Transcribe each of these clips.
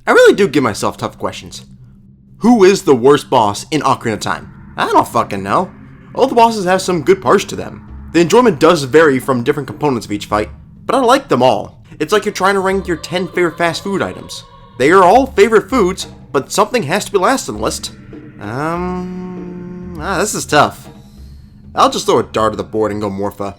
I really do give myself tough questions. Who is the worst boss in Ocarina of Time? I don't fucking know. All the bosses have some good parts to them. The enjoyment does vary from different components of each fight, but I like them all. It's like you're trying to rank your 10 favorite fast food items. They are all favorite foods, but something has to be last on the list. This is tough. I'll just throw a dart at the board and go Morpha.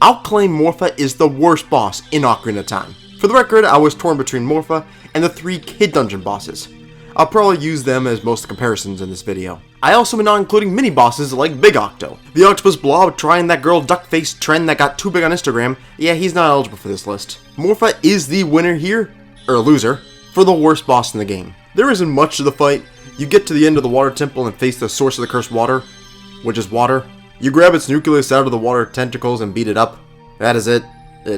I'll claim Morpha is the worst boss in Ocarina of Time. For the record, I was torn between Morpha and the 3 kid dungeon bosses. I'll probably use them as most comparisons in this video. I also am not including mini bosses like Big Octo. The octopus blob trying that girl duck face trend that got too big on Instagram, yeah, he's not eligible for this list. Morpha is the winner here, or loser, for the worst boss in the game. There isn't much to the fight. You get to the end of the water temple and face the source of the cursed water, which is water. You grab its nucleus out of the water tentacles and beat it up. That is it.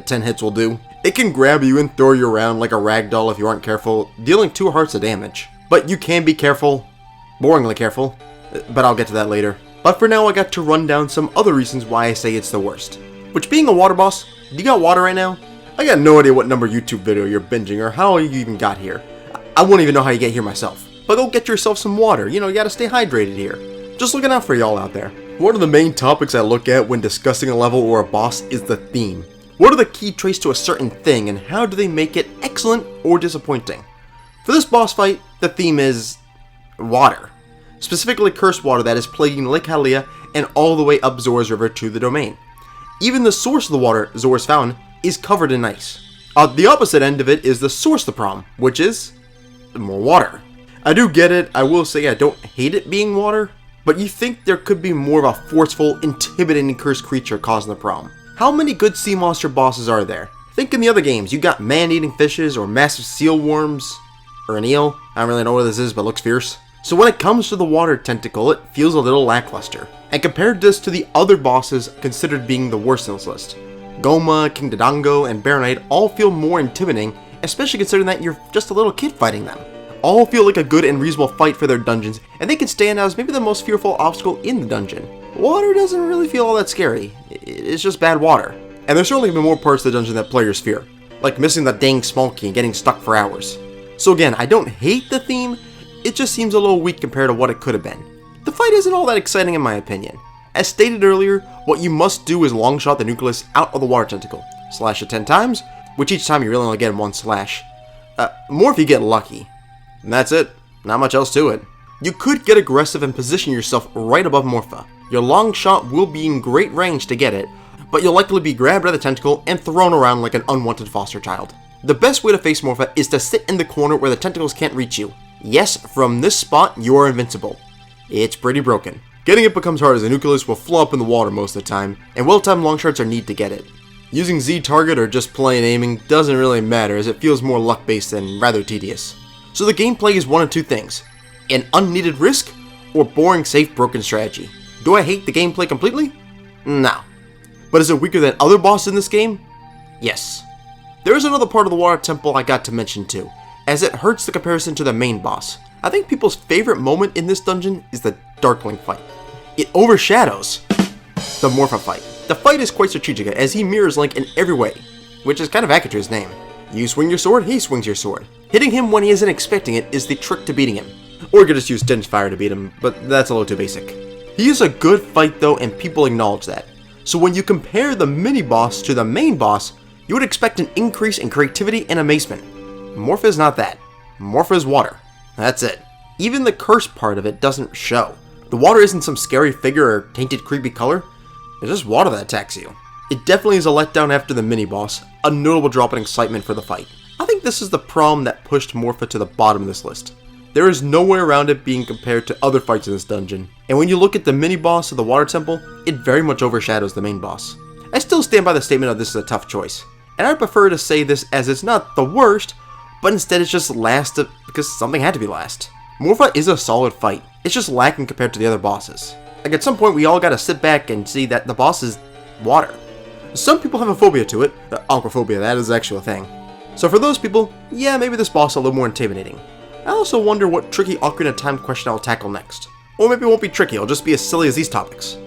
10 hits will do. It can grab you and throw you around like a ragdoll if you aren't careful, dealing 2 hearts of damage. But you can be careful. Boringly careful. But I'll get to that later. But for now, I got to run down some other reasons why I say it's the worst. Which, being a water boss, do you got water right now? I got no idea what number YouTube video you're binging or how you even got here. I won't even know how you get here myself. But go get yourself some water. You gotta stay hydrated here. Just looking out for y'all out there. One of the main topics I look at when discussing a level or a boss is the theme. What are the key traits to a certain thing, and how do they make it excellent or disappointing? For this boss fight, the theme is water. Specifically cursed water that is plaguing Lake Hylia and all the way up Zora's River to the domain. Even the source of the water Zora's fountain is covered in ice. The opposite end of it is the source of the problem, which is more water. I do get it. I will say I don't hate it being water, but you think there could be more of a forceful, intimidating cursed creature causing the problem. How many good sea monster bosses are there? Think in the other games, you got man-eating fishes or massive seal worms, or an eel. I don't really know what this is, but looks fierce. So when it comes to the water tentacle, it feels a little lackluster. And compared this to the other bosses considered being the worst in this list, Goma, King Dodongo, and Baronite all feel more intimidating, especially considering that you're just a little kid fighting them. All feel like a good and reasonable fight for their dungeons, and they can stand out as maybe the most fearful obstacle in the dungeon. Water doesn't really feel all that scary. It's just bad water. And there's certainly been more parts of the dungeon that players fear, like missing the dang small key and getting stuck for hours. So again, I don't hate the theme, it just seems a little weak compared to what it could have been. The fight isn't all that exciting in my opinion. As stated earlier, what you must do is long shot the nucleus out of the water tentacle, slash it 10 times, which each time you really only get 1 slash. More if you get lucky. And that's it, not much else to it. You could get aggressive and position yourself right above Morpha. Your long shot will be in great range to get it, but you'll likely be grabbed by the tentacle and thrown around like an unwanted foster child. The best way to face Morpha is to sit in the corner where the tentacles can't reach you. Yes, from this spot, you are invincible. It's pretty broken. Getting it becomes hard as the nucleus will flow up in the water most of the time, and well-timed long shots are needed to get it. Using Z target or just plain aiming doesn't really matter as it feels more luck-based and rather tedious. So the gameplay is one of 2 things: an unneeded risk or boring safe broken strategy. Do I hate the gameplay completely? No. But is it weaker than other bosses in this game? Yes. There is another part of the water temple I got to mention too, as it hurts the comparison to the main boss. I think people's favorite moment in this dungeon is the Darkling fight. It overshadows the Morpha fight. The fight is quite strategic as he mirrors Link in every way, which is kind of accurate to his name. You swing your sword, he swings your sword. Hitting him when he isn't expecting it is the trick to beating him. Or you could just use Stench Fire to beat him, but that's a little too basic. He is a good fight though, and people acknowledge that. So when you compare the mini-boss to the main boss, you would expect an increase in creativity and amazement. Morpha is not that. Morpha is water. That's it. Even the curse part of it doesn't show. The water isn't some scary figure or tainted creepy color. It's just water that attacks you. It definitely is a letdown after the mini-boss, a notable drop in excitement for the fight. I think this is the problem that pushed Morpha to the bottom of this list. There is no way around it being compared to other fights in this dungeon, and when you look at the mini-boss of the water temple, it very much overshadows the main boss. I still stand by the statement of this is a tough choice, and I prefer to say this as it's not the worst, but instead it's just last because something had to be last. Morpha is a solid fight, it's just lacking compared to the other bosses. Like at some point we all gotta sit back and see that the boss is water. Some people have a phobia to it, aquaphobia, that is actually a thing. So for those people, yeah, maybe this boss is a little more intimidating. I also wonder what tricky Ocarina of Time question I'll tackle next. Or maybe it won't be tricky, it'll just be as silly as these topics.